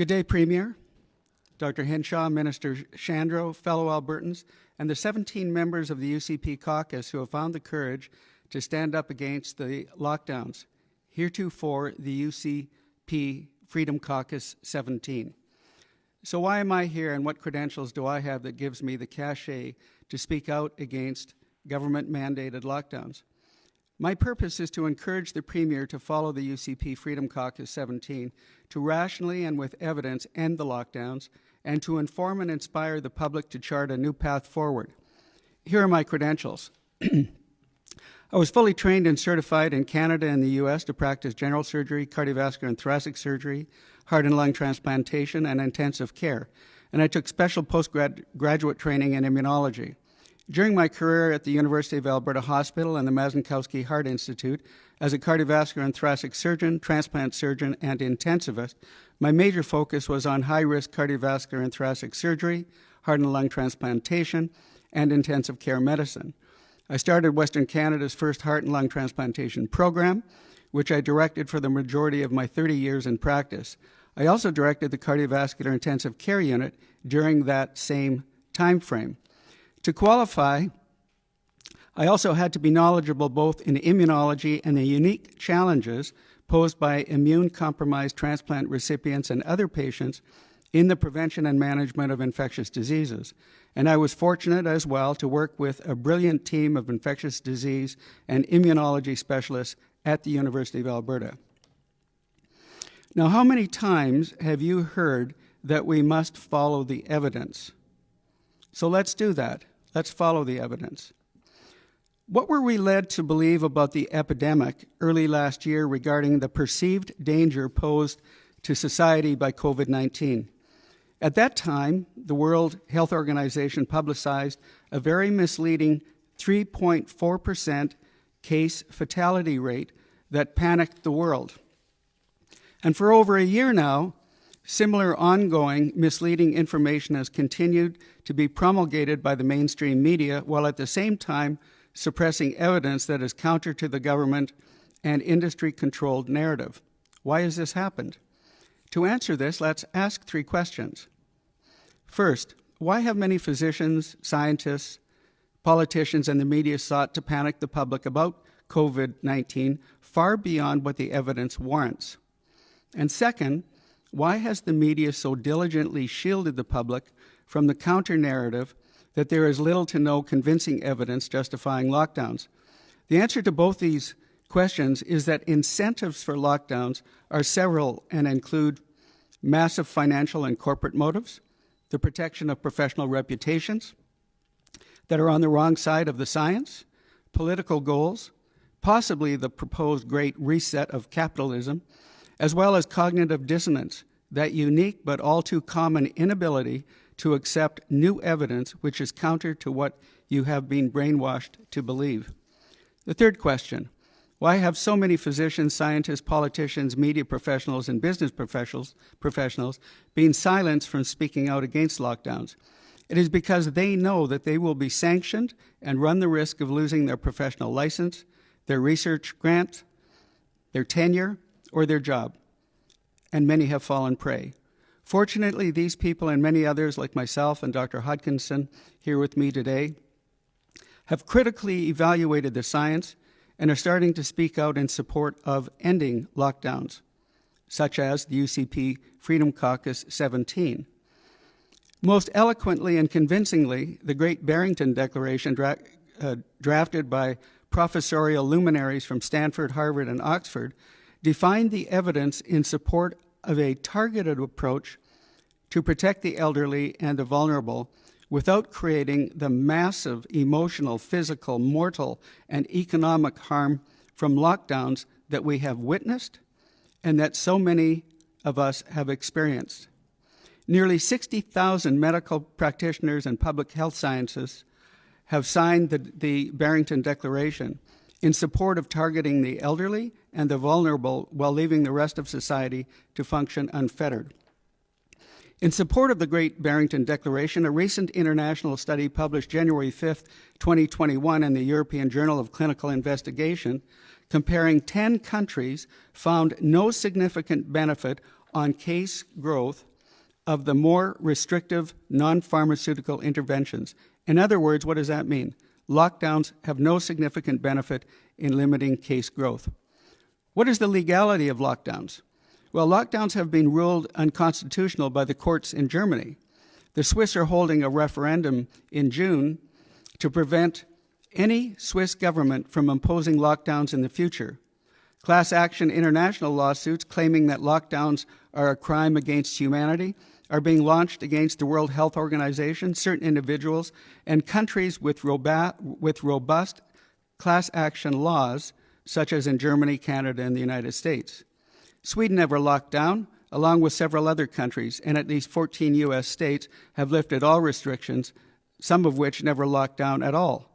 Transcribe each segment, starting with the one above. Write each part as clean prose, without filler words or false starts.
Good day, Premier, Dr. Henshaw, Minister Shandro, fellow Albertans, and the 17 members of the UCP caucus who have found the courage to stand up against the lockdowns. Heretofore, the UCP Freedom Caucus 17. So why am I here, and what credentials do I have that gives me the cachet to speak out against government-mandated lockdowns? My purpose is to encourage the Premier to follow the UCP Freedom Caucus 17 to rationally and with evidence end the lockdowns and to inform and inspire the public to chart a new path forward. Here are my credentials. I was fully trained and certified in Canada and the U.S. to practice general surgery, cardiovascular and thoracic surgery, heart and lung transplantation, and intensive care. And I took special postgraduate training in immunology. During my career at the University of Alberta Hospital and the Mazankowski Heart Institute as a cardiovascular and thoracic surgeon, transplant surgeon, and intensivist, my major focus was on high-risk cardiovascular and thoracic surgery, heart and lung transplantation, and intensive care medicine. I started Western Canada's first heart and lung transplantation program, which I directed for the majority of my 30 years in practice. I also directed the cardiovascular intensive care unit during that same time frame. To qualify, I also had to be knowledgeable both in immunology and the unique challenges posed by immune-compromised transplant recipients and other patients in the prevention and management of infectious diseases. And I was fortunate as well to work with a brilliant team of infectious disease and immunology specialists at the University of Alberta. Now, how many times have you heard that we must follow the evidence? So let's do that. Let's follow the evidence. What were we led to believe about the epidemic early last year regarding the perceived danger posed to society by COVID-19? At that time, the World Health Organization publicized a very misleading 3.4% case fatality rate that panicked the world. And for over a year now, similar ongoing misleading information has continued to be promulgated by the mainstream media, while at the same time suppressing evidence that is counter to the government and industry-controlled narrative. Why has this happened? To answer this, let's ask three questions. First, why have many physicians, scientists, politicians, and the media sought to panic the public about COVID-19 far beyond what the evidence warrants? And second, why has the media so diligently shielded the public from the counter-narrative that there is little to no convincing evidence justifying lockdowns? The answer to both these questions is that incentives for lockdowns are several and include massive financial and corporate motives, the protection of professional reputations that are on the wrong side of the science, political goals, possibly the proposed great reset of capitalism, as well as cognitive dissonance, that unique but all too common inability to accept new evidence which is counter to what you have been brainwashed to believe. The third question, why have so many physicians, scientists, politicians, media professionals, and business professionals been silenced from speaking out against lockdowns? It is because they know that they will be sanctioned and run the risk of losing their professional license, their research grant, their tenure, or their job, and many have fallen prey. Fortunately, these people and many others like myself and Dr. Hodkinson here with me today have critically evaluated the science and are starting to speak out in support of ending lockdowns, such as the UCP Freedom Caucus 17. Most eloquently and convincingly, the Great Barrington Declaration drafted by professorial luminaries from Stanford, Harvard, and Oxford defined the evidence in support of a targeted approach to protect the elderly and the vulnerable without creating the massive emotional, physical, mortal, and economic harm from lockdowns that we have witnessed and that so many of us have experienced. Nearly 60,000 medical practitioners and public health scientists have signed the Barrington Declaration in support of targeting the elderly and the vulnerable while leaving the rest of society to function unfettered. In support of the Great Barrington Declaration, a recent international study published January 5, 2021 in the European Journal of Clinical Investigation, comparing 10 countries, found no significant benefit on case growth of the more restrictive non-pharmaceutical interventions. In other words, what does that mean? Lockdowns have no significant benefit in limiting case growth. What is the legality of lockdowns? Well, lockdowns have been ruled unconstitutional by the courts in Germany. The Swiss are holding a referendum in June to prevent any Swiss government from imposing lockdowns in the future. Class action international lawsuits claiming that lockdowns are a crime against humanity are being launched against the World Health Organization, certain individuals, and countries with robust class action laws, such as in Germany, Canada, and the United States. Sweden never locked down, along with several other countries, and at least 14 U.S. states have lifted all restrictions, some of which never locked down at all.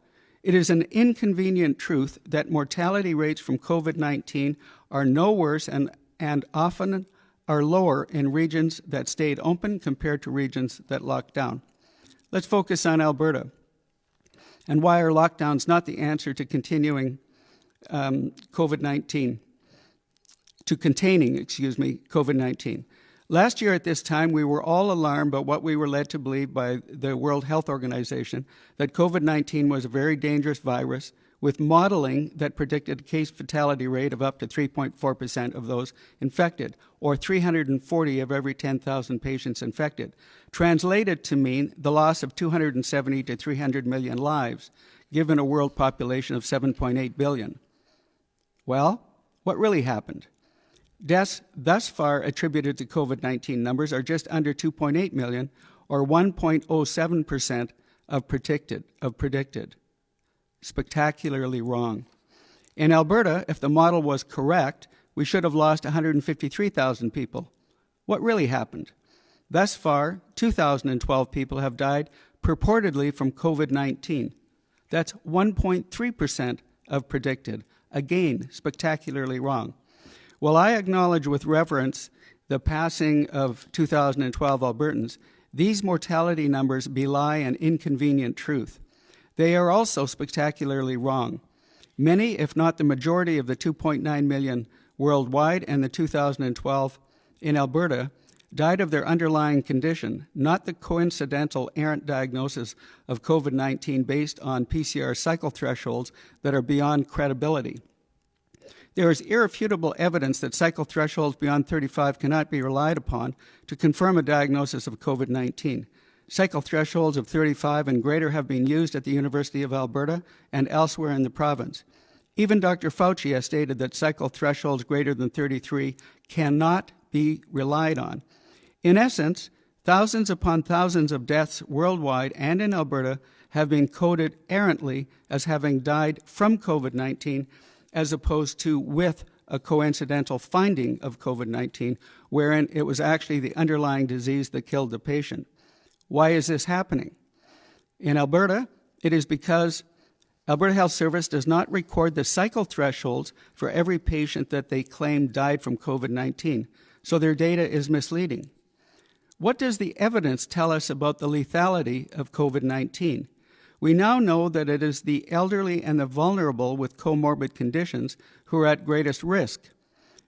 It is an inconvenient truth that mortality rates from COVID-19 are no worse and often are lower in regions that stayed open compared to regions that locked down. Let's focus on Alberta. And why are lockdowns not the answer to containing COVID-19? Last year at this time, we were all alarmed by what we were led to believe by the World Health Organization, that COVID-19 was a very dangerous virus with modeling that predicted a case fatality rate of up to 3.4% of those infected, or 340 of every 10,000 patients infected, translated to mean the loss of 270 to 300 million lives, given a world population of 7.8 billion. Well, what really happened? Deaths thus far attributed to COVID-19 numbers are just under 2.8 million, or 1.07% of predicted. Spectacularly wrong. In Alberta, if the model was correct, we should have lost 153,000 people. What really happened? Thus far, 2,012 people have died purportedly from COVID-19. That's 1.3% of predicted. Again, spectacularly wrong. While I acknowledge with reverence the passing of 2012 Albertans, these mortality numbers belie an inconvenient truth. They are also spectacularly wrong. Many, if not the majority of the 2.9 million worldwide and the 2012 in Alberta, died of their underlying condition, not the coincidental errant diagnosis of COVID-19 based on PCR cycle thresholds that are beyond credibility. There is irrefutable evidence that cycle thresholds beyond 35 cannot be relied upon to confirm a diagnosis of COVID-19. Cycle thresholds of 35 and greater have been used at the University of Alberta and elsewhere in the province. Even Dr. Fauci has stated that cycle thresholds greater than 33 cannot be relied on. In essence, thousands upon thousands of deaths worldwide and in Alberta have been coded errantly as having died from COVID-19 as opposed to with a coincidental finding of COVID-19, wherein it was actually the underlying disease that killed the patient. Why is this happening? In Alberta, it is because Alberta Health Service does not record the cycle thresholds for every patient that they claim died from COVID-19, so their data is misleading. What does the evidence tell us about the lethality of COVID-19? We now know that it is the elderly and the vulnerable with comorbid conditions who are at greatest risk.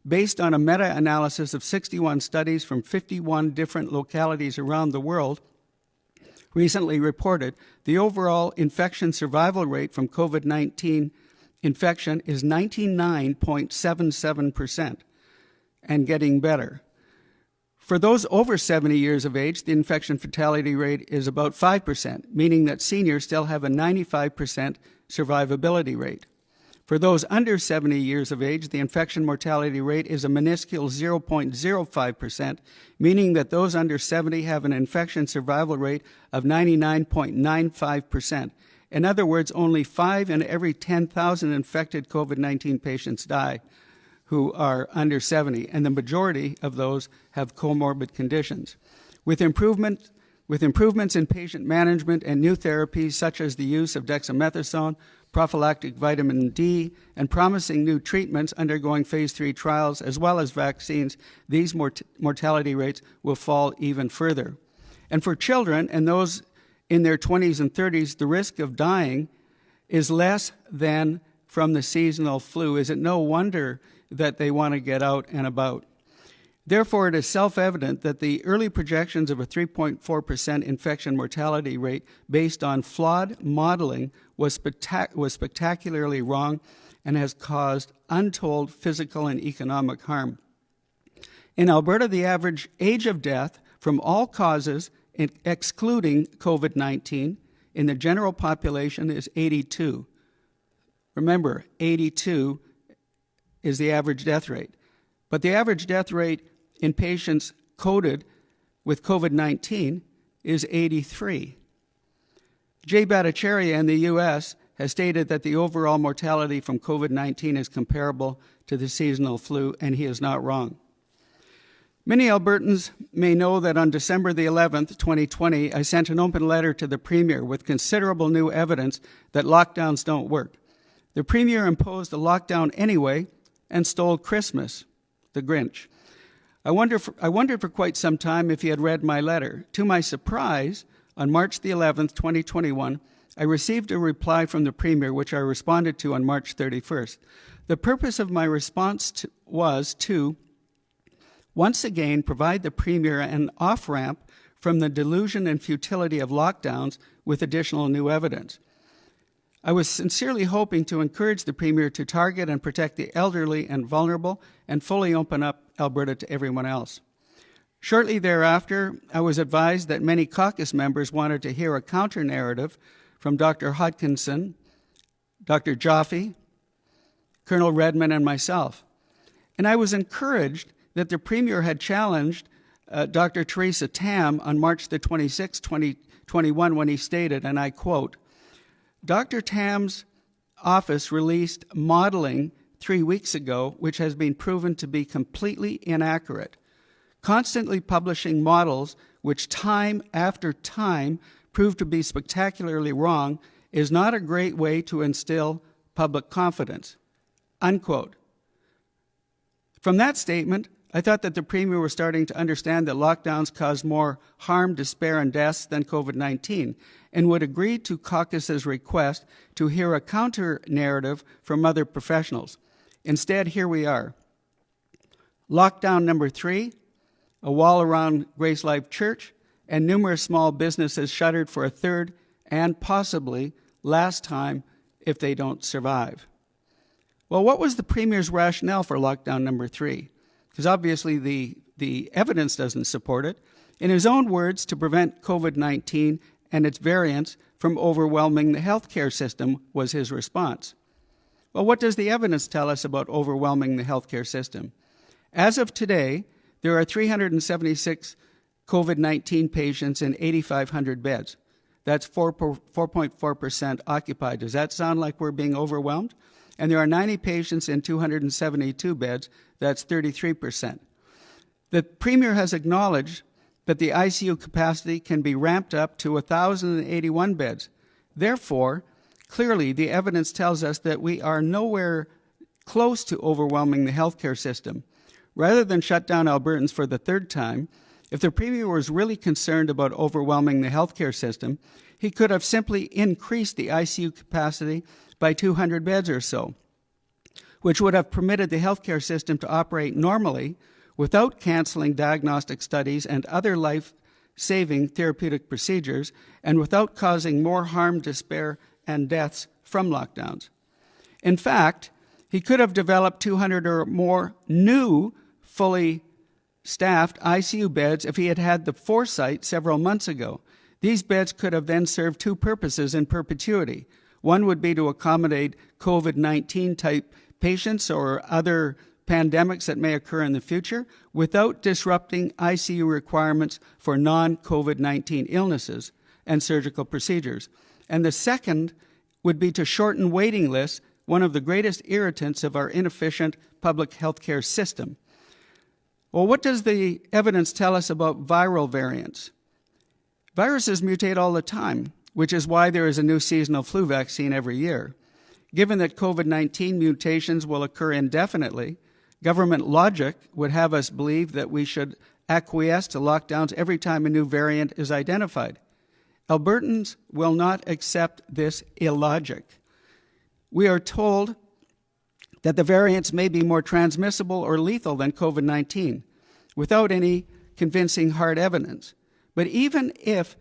Based on a meta-analysis of 61 studies from 51 different localities around the world, recently reported, the overall infection survival rate from COVID-19 infection is 99.77% and getting better. For those over 70 years of age, the infection fatality rate is about 5%, meaning that seniors still have a 95% survivability rate. For those under 70 years of age, the infection mortality rate is a minuscule 0.05%, meaning that those under 70 have an infection survival rate of 99.95%. In other words, only 5 in every 10,000 infected COVID-19 patients die who are under 70, and the majority of those have comorbid conditions. With improvements in patient management and new therapies such as the use of dexamethasone, prophylactic vitamin D, and promising new treatments undergoing phase 3 trials, as well as vaccines, these mortality rates will fall even further. And for children and those in their 20s and 30s, the risk of dying is less than from the seasonal flu. Is it no wonder that they want to get out and about? Therefore, it is self-evident that the early projections of a 3.4% infection mortality rate based on flawed modeling was spectacularly wrong and has caused untold physical and economic harm. In Alberta, the average age of death from all causes, excluding COVID-19, in the general population is 82. Remember, 82 is the average death rate. But the average death rate in patients coded with COVID-19 is 83. Jay Bhattacharya in the U.S. has stated that the overall mortality from COVID-19 is comparable to the seasonal flu, and he is not wrong. Many Albertans may know that on December the 11th, 2020, I sent an open letter to the Premier with considerable new evidence that lockdowns don't work. The Premier imposed a lockdown anyway and stole Christmas, the Grinch. I wondered for quite some time if he had read my letter. To my surprise, on March the 11th, 2021, I received a reply from the Premier, which I responded to on March 31st. The purpose of my response was to, once again, provide the Premier an off-ramp from the delusion and futility of lockdowns with additional new evidence. I was sincerely hoping to encourage the Premier to target and protect the elderly and vulnerable and fully open up Alberta to everyone else. Shortly thereafter, I was advised that many caucus members wanted to hear a counter-narrative from Dr. Hodkinson, Dr. Joffe, Colonel Redmond, and myself. And I was encouraged that the Premier had challenged Dr. Theresa Tam on March the 26th, 2021, when he stated, and I quote, Dr. Tam's office released modeling 3 weeks ago, which has been proven to be completely inaccurate. Constantly publishing models which time after time prove to be spectacularly wrong is not a great way to instill public confidence. Unquote. From that statement, I thought that the Premier was starting to understand that lockdowns cause more harm, despair, and deaths than COVID-19, and would agree to caucus's request to hear a counter-narrative from other professionals. Instead, here we are. Lockdown number 3, a wall around Grace Life Church, and numerous small businesses shuttered for a third and possibly last time if they don't survive. Well, what was the Premier's rationale for lockdown number 3? Because obviously the evidence doesn't support it. In his own words, to prevent COVID-19 and its variants from overwhelming the healthcare system was his response. Well, what does the evidence tell us about overwhelming the healthcare system? As of today, there are 376 COVID-19 patients in 8,500 beds. That's 4.4% occupied. Does that sound like we're being overwhelmed? And there are 90 patients in 272 beds. That's 33%. The Premier has acknowledged that the ICU capacity can be ramped up to 1,081 beds. Therefore, clearly the evidence tells us that we are nowhere close to overwhelming the healthcare system. Rather than shut down Albertans for the third time, if the Premier was really concerned about overwhelming the healthcare system, he could have simply increased the ICU capacity by 200 beds or so, which would have permitted the healthcare system to operate normally without canceling diagnostic studies and other life-saving therapeutic procedures, and without causing more harm, despair, and deaths from lockdowns. In fact, he could have developed 200 or more new, fully staffed ICU beds if he had had the foresight several months ago. These beds could have then served two purposes in perpetuity. One would be to accommodate COVID-19 type patients or other pandemics that may occur in the future without disrupting ICU requirements for non-COVID-19 illnesses and surgical procedures. And the second would be to shorten waiting lists, one of the greatest irritants of our inefficient public healthcare system. Well, what does the evidence tell us about viral variants? Viruses mutate all the time, which is why there is a new seasonal flu vaccine every year. Given that COVID-19 mutations will occur indefinitely, government logic would have us believe that we should acquiesce to lockdowns every time a new variant is identified. Albertans will not accept this illogic. We are told that the variants may be more transmissible or lethal than COVID-19. without any convincing hard evidence. But even if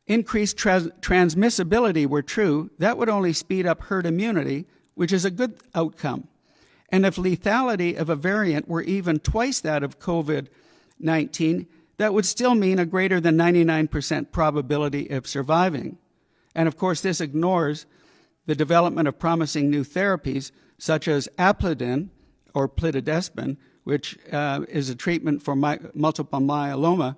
increased transmissibility were true, that would only speed up herd immunity, which is a good outcome. And if lethality of a variant were even twice that of COVID-19, that would still mean a greater than 99% probability of surviving. And of course, this ignores the development of promising new therapies, such as Aplidin, or plitidespin, which is a treatment for multiple myeloma,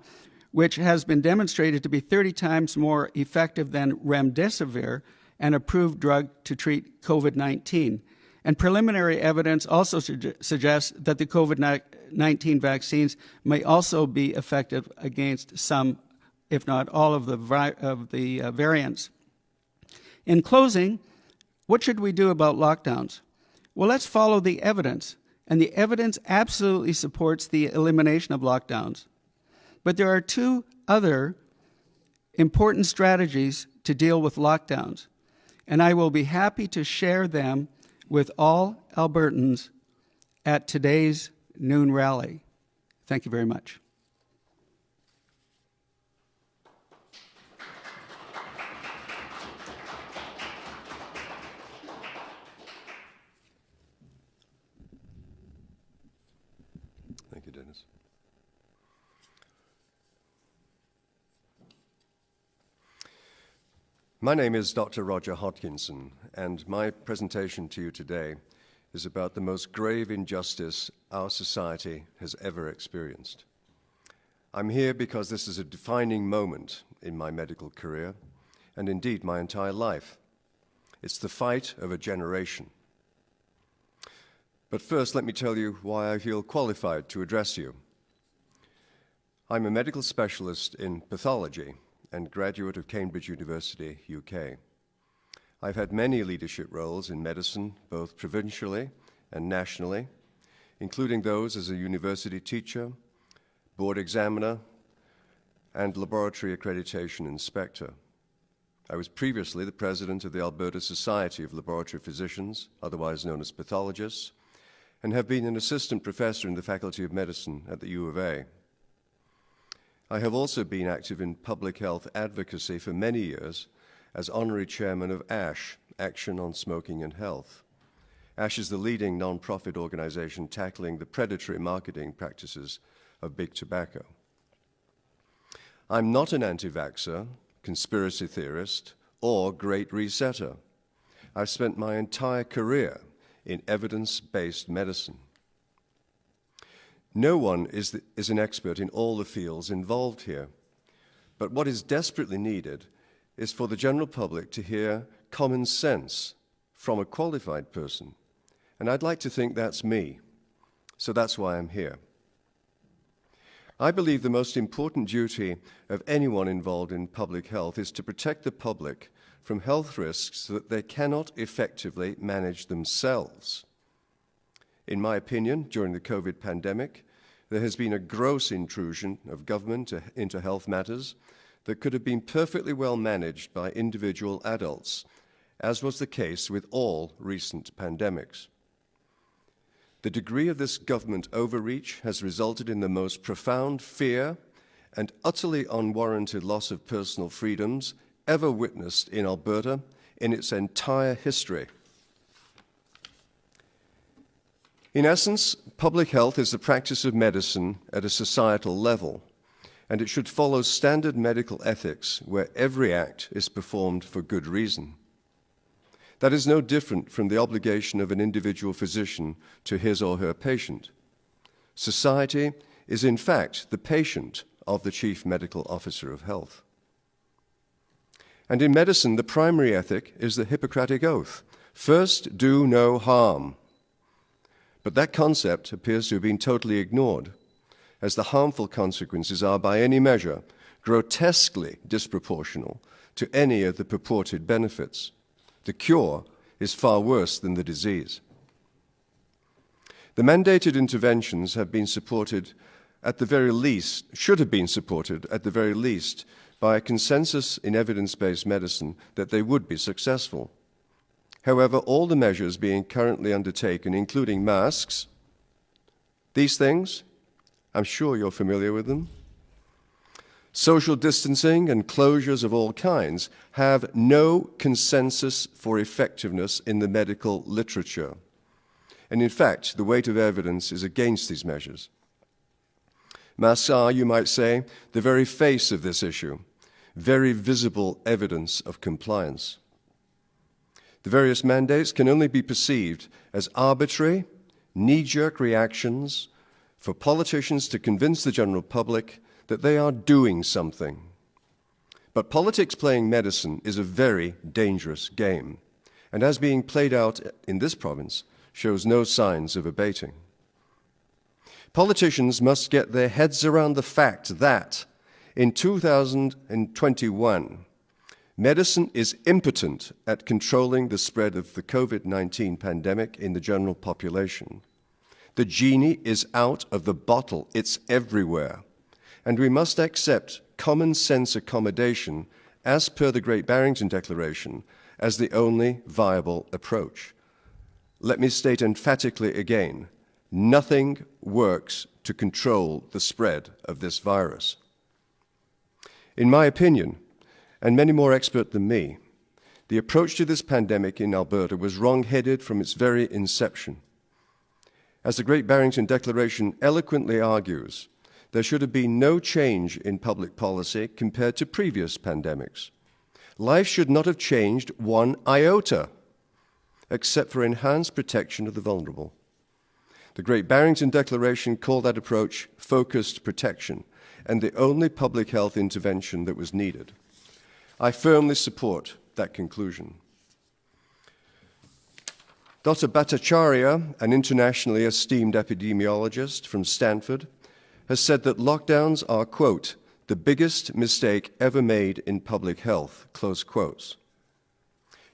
which has been demonstrated to be 30 times more effective than remdesivir, an approved drug to treat COVID-19. And preliminary evidence also suggests that the COVID-19 vaccines may also be effective against some, if not all, of the variants. In closing, what should we do about lockdowns? Well, let's follow the evidence, and the evidence absolutely supports the elimination of lockdowns. But there are two other important strategies to deal with lockdowns, and I will be happy to share them with all Albertans at today's noon rally. Thank you very much. Thank you, Dennis. My name is Dr. Roger Hodkinson, and my presentation to you today is about the most grave injustice our society has ever experienced. I'm here because this is a defining moment in my medical career, and indeed my entire life. It's the fight of a generation. But first, let me tell you why I feel qualified to address you. I'm a medical specialist in pathology and graduate of Cambridge University, UK. I've had many leadership roles in medicine, both provincially and nationally, including those as a university teacher, board examiner, and laboratory accreditation inspector. I was previously the president of the Alberta Society of Laboratory Physicians, otherwise known as pathologists, and have been an assistant professor in the Faculty of Medicine at the U of A. I have also been active in public health advocacy for many years as honorary chairman of ASH, Action on Smoking and Health. ASH is the leading non-profit organization tackling the predatory marketing practices of big tobacco. I'm not an anti-vaxxer, conspiracy theorist, or great resetter. I've spent my entire career in evidence-based medicine. No one is an expert in all the fields involved here, but what is desperately needed is for the general public to hear common sense from a qualified person, and I'd like to think that's me, so that's why I'm here. I believe the most important duty of anyone involved in public health is to protect the public from health risks that they cannot effectively manage themselves. In my opinion, during the COVID pandemic, there has been a gross intrusion of government into health matters that could have been perfectly well managed by individual adults, as was the case with all recent pandemics. The degree of this government overreach has resulted in the most profound fear and utterly unwarranted loss of personal freedoms ever witnessed in Alberta in its entire history. In essence, public health is the practice of medicine at a societal level, and it should follow standard medical ethics where every act is performed for good reason. That is no different from the obligation of an individual physician to his or her patient. Society is, in fact, the patient of the Chief Medical Officer of Health. And in medicine, the primary ethic is the Hippocratic Oath: first, do no harm. But that concept appears to have been totally ignored, as the harmful consequences are, by any measure, grotesquely disproportional to any of the purported benefits. The cure is far worse than the disease. The mandated interventions have been supported at the very least, should have been supported at the very least, by a consensus in evidence-based medicine that they would be successful. However, all the measures being currently undertaken, including masks, these things I'm sure you're familiar with them. Social distancing and closures of all kinds have no consensus for effectiveness in the medical literature. And in fact, the weight of evidence is against these measures. Masks are, you might say, the very face of this issue, very visible evidence of compliance. The various mandates can only be perceived as arbitrary, knee-jerk reactions for politicians to convince the general public that they are doing something. But politics playing medicine is a very dangerous game, and as being played out in this province, shows no signs of abating. Politicians must get their heads around the fact that in 2021, medicine is impotent at controlling the spread of the COVID-19 pandemic in the general population. The genie is out of the bottle. It's everywhere. And we must accept common sense accommodation, as per the Great Barrington Declaration, as the only viable approach. Let me state emphatically again, nothing works to control the spread of this virus. In my opinion, and many more expert than me, the approach to this pandemic in Alberta was wrong-headed from its very inception. As the Great Barrington Declaration eloquently argues, there should have been no change in public policy compared to previous pandemics. Life should not have changed one iota, except for enhanced protection of the vulnerable. The Great Barrington Declaration called that approach focused protection, and the only public health intervention that was needed. I firmly support that conclusion. Dr. Bhattacharya, an internationally esteemed epidemiologist from Stanford, has said that lockdowns are, quote, the biggest mistake ever made in public health, close quotes.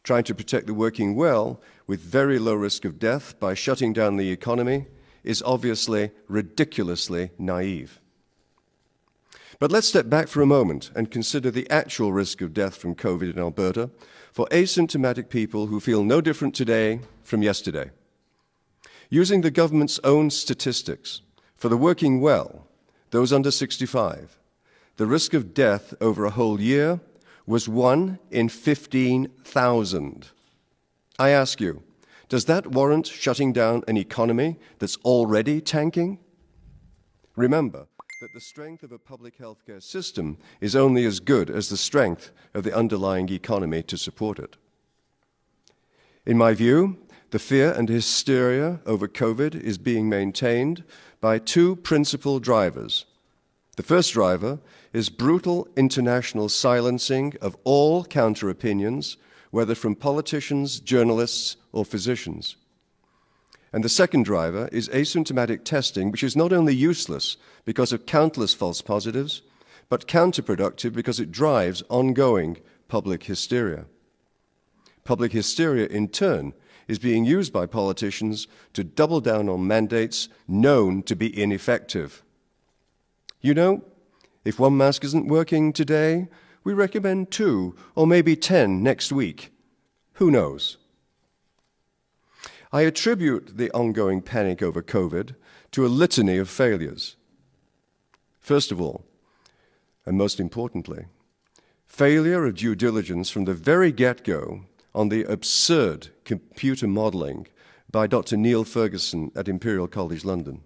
Trying to protect the working well with very low risk of death by shutting down the economy is obviously ridiculously naive. But let's step back for a moment and consider the actual risk of death from COVID in Alberta for asymptomatic people who feel no different today from yesterday. Using the government's own statistics, for the working well, those under 65, the risk of death over a whole year was 1 in 15,000. I ask you, does that warrant shutting down an economy that's already tanking? Remember that the strength of a public healthcare system is only as good as the strength of the underlying economy to support it. In my view, the fear and hysteria over COVID is being maintained by two principal drivers. The first driver is brutal international silencing of all counter-opinions, whether from politicians, journalists, or physicians. And the second driver is asymptomatic testing, which is not only useless because of countless false positives, but counterproductive because it drives ongoing public hysteria. Public hysteria, in turn, is being used by politicians to double down on mandates known to be ineffective. You know, if one mask isn't working today, we recommend 2 or maybe 10 next week. Who knows? I attribute the ongoing panic over COVID to a litany of failures. First of all, and most importantly, failure of due diligence from the very get-go on the absurd computer modelling by Dr. Neil Ferguson at Imperial College London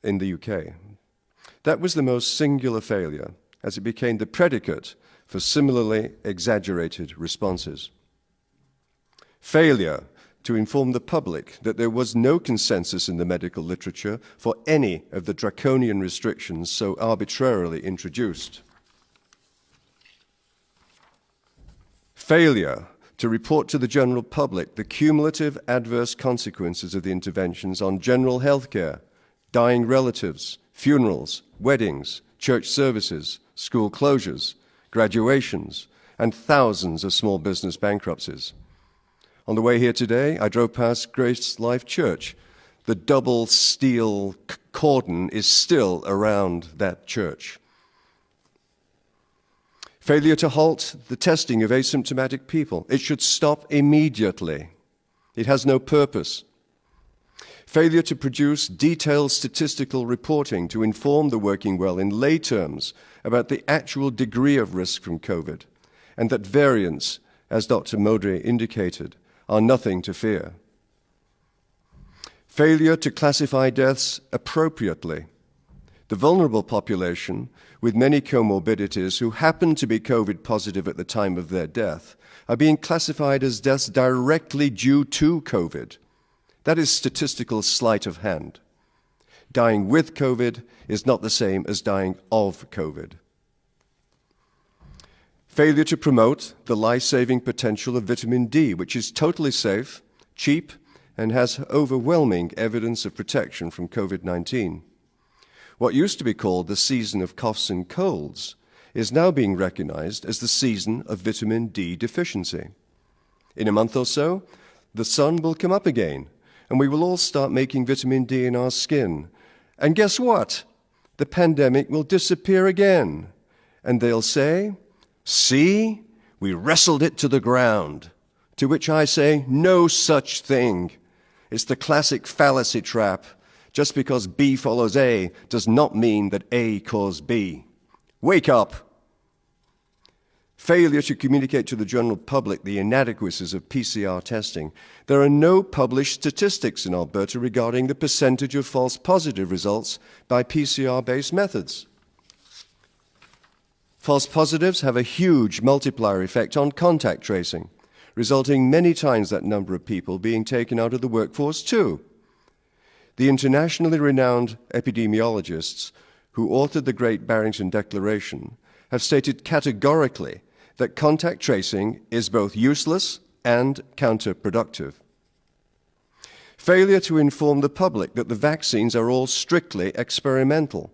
in the UK. That was the most singular failure, as it became the predicate for similarly exaggerated responses. Failure to inform the public that there was no consensus in the medical literature for any of the draconian restrictions so arbitrarily introduced. Failure to report to the general public the cumulative adverse consequences of the interventions on general health care, dying relatives, funerals, weddings, church services, school closures, graduations, and thousands of small business bankruptcies. On the way here today, I drove past Grace Life Church. The double steel cordon is still around that church. Failure to halt the testing of asymptomatic people. It should stop immediately. It has no purpose. failure to produce detailed statistical reporting to inform the working well in lay terms about the actual degree of risk from COVID, and that variants, as Dr. Modry indicated, are nothing to fear. Failure to classify deaths appropriately. The vulnerable population, with many comorbidities who happen to be COVID positive at the time of their death, are being classified as deaths directly due to COVID. That is statistical sleight of hand. Dying with COVID is not the same as dying of COVID. Failure to promote the life-saving potential of vitamin D, which is totally safe, cheap, and has overwhelming evidence of protection from COVID-19. What used to be called the season of coughs and colds is now being recognized as the season of vitamin D deficiency. In a month or so, the sun will come up again, and we will all start making vitamin D in our skin. And guess what? The pandemic will disappear again. And they'll say, "See, we wrestled it to the ground." To which I say, no such thing. It's the classic fallacy trap. Just because B follows A does not mean that A caused B. Wake up! Failure to communicate to the general public the inadequacies of PCR testing. There are no published statistics in Alberta regarding the percentage of false positive results by PCR-based methods. False positives have a huge multiplier effect on contact tracing, resulting many times that number of people being taken out of the workforce too. The internationally renowned epidemiologists who authored the Great Barrington Declaration have stated categorically that contact tracing is both useless and counterproductive. Failure to inform the public that the vaccines are all strictly experimental,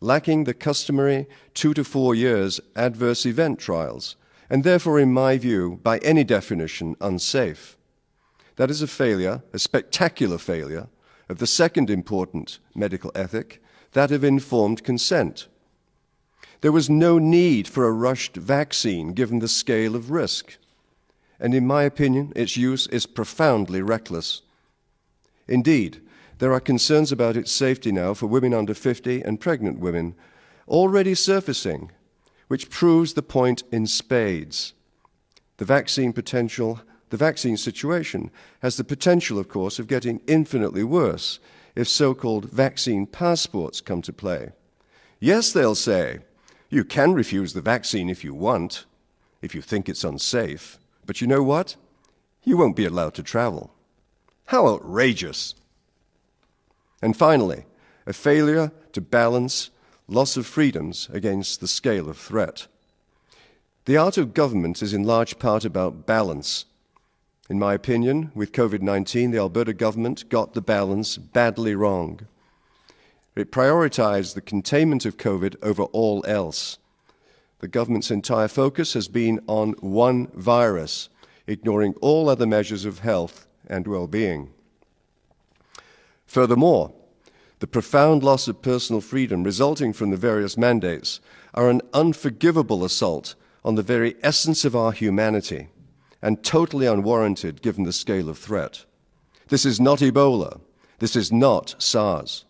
lacking the customary 2 to 4 years adverse event trials, and therefore, in my view, by any definition, unsafe. That is a failure, a spectacular failure, of the second important medical ethic, that of informed consent. There was no need for a rushed vaccine given the scale of risk, and in my opinion, its use is profoundly reckless. Indeed, there are concerns about its safety now for women under 50 and pregnant women, already surfacing, which proves the point in spades. The vaccine situation has the potential, of course, of getting infinitely worse if so-called vaccine passports come to play. Yes, they'll say, you can refuse the vaccine if you want, if you think it's unsafe, but you know what? You won't be allowed to travel. How outrageous! And finally, a failure to balance loss of freedoms against the scale of threat. The art of government is in large part about balance. In my opinion, with COVID-19, the Alberta government got the balance badly wrong. It prioritized the containment of COVID over all else. The government's entire focus has been on one virus, ignoring all other measures of health and well-being. Furthermore, the profound loss of personal freedom resulting from the various mandates are an unforgivable assault on the very essence of our humanity and totally unwarranted given the scale of threat. This is not Ebola. This is not SARS.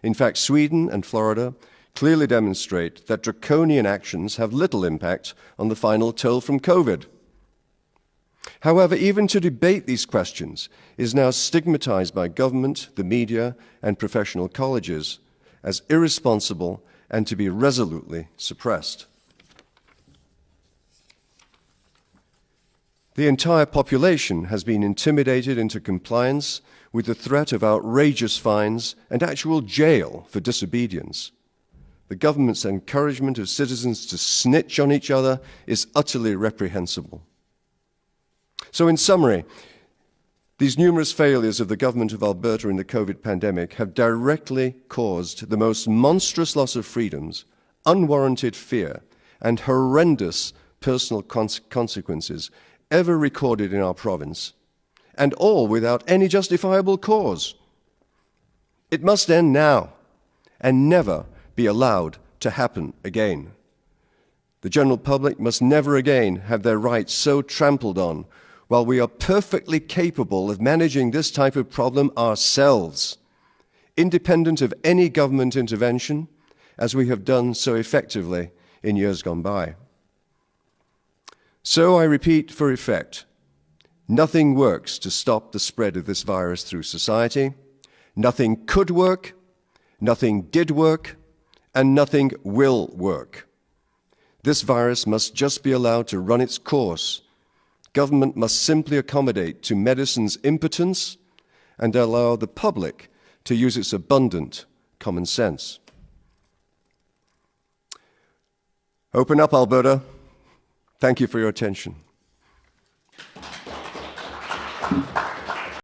In fact, Sweden and Florida clearly demonstrate that draconian actions have little impact on the final toll from COVID. However, even to debate these questions is now stigmatized by government, the media, and professional colleges as irresponsible and to be resolutely suppressed. The entire population has been intimidated into compliance with the threat of outrageous fines and actual jail for disobedience. The government's encouragement of citizens to snitch on each other is utterly reprehensible. So in summary, these numerous failures of the government of Alberta in the COVID pandemic have directly caused the most monstrous loss of freedoms, unwarranted fear, and horrendous personal consequences ever recorded in our province, and all without any justifiable cause. It must end now and never be allowed to happen again. The general public must never again have their rights so trampled on while we are perfectly capable of managing this type of problem ourselves, independent of any government intervention, as we have done so effectively in years gone by. So I repeat for effect, nothing works to stop the spread of this virus through society. Nothing could work, nothing did work, and nothing will work. This virus must just be allowed to run its course. Government must simply accommodate to medicine's impotence and allow the public to use its abundant common sense. Open up, Alberta. Thank you for your attention.